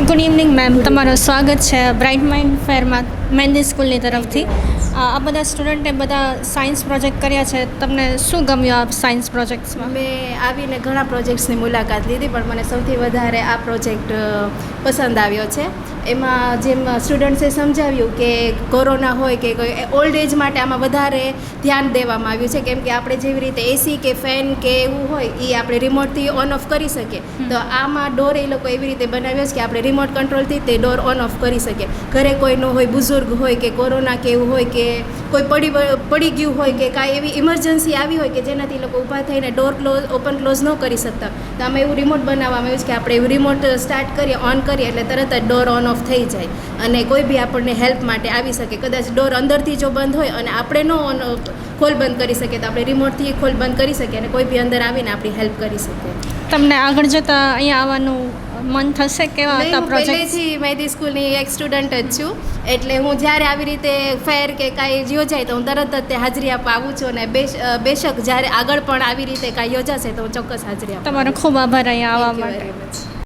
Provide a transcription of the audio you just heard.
Good evening ma'am, તમારું સ્વાગત છે બ્રાઇટ માઇન્ડ ફેરમાં મહેંદી સ્કૂલની તરફથી. આ બધા સ્ટુડન્ટે બધા સાયન્સ પ્રોજેક્ટ કર્યા છે. તમને શું ગમ્યું આ સાયન્સ પ્રોજેક્ટ્સમાં? મેં આવીને ઘણા પ્રોજેક્ટ્સની મુલાકાત લીધી, પણ મને સૌથી વધારે આ પ્રોજેક્ટ પસંદ આવ્યો છે. એમાં જેમ સ્ટુડન્ટ્સે સમજાવ્યું કે કોરોના હોય કે કોઈ ઓલ્ડ એજ માટે આમાં વધારે ધ્યાન દેવામાં આવ્યું છે, કેમ કે આપણે જેવી રીતે એસી કે ફેન કે એવું હોય એ આપણે રિમોટથી ઓન ઓફ કરી શકીએ. તો આમાં ડોર એ લોકો એવી રીતે બનાવ્યો છે કે આપણે રિમોટ કંટ્રોલથી તે ડોર ઓન ઓફ કરી શકીએ. ઘરે કોઈનો હોય, બુઝુર્ગ હોય કે કોરોના કે એવું હોય કે કોઈ પડી ગયું હોય કે કાંઈ એવી ઇમરજન્સી આવી હોય કે જેનાથી લોકો ઊભા થઈને ડોર ઓપન ક્લોઝ ન કરી શકતા, તો આમાં એવું રિમોટ બનાવવામાં આવ્યું છે કે આપણે એવું રિમોટ સ્ટાર્ટ કરીએ, ઓન કરીએ એટલે તરત જ ડોર ઓન ઓફ થઈ જાય અને કોઈ બી આપણને હેલ્પ માટે આવી શકે. કદાચ ડોર અંદરથી જો બંધ હોય અને આપણે ન ખોલ બંધ કરી શકીએ તો આપણે રિમોટથી ખોલ બંધ કરી શકીએ અને કોઈ બી અંદર આવીને આપણી હેલ્પ કરી શકે. તમને આગળ જતાં અહીંયા આવવાનું મન થશે? કેવા હતા હું પ્રોજેક્ટ? પહેલેથી મહેંદી સ્કૂલની એક સ્ટુડન્ટ જ છું, એટલે હું જ્યારે આવી રીતે ફેર કે કાંઈ યોજાય તો હું તરત જ તે હાજરી આપવા આવું છું અને બેશક જ્યારે આગળ પણ આવી રીતે કાંઈ યોજાશે તો હું ચોક્કસ હાજરી આપું. તમારો ખૂબ આભાર અહીંયા આવવા માટે. માટે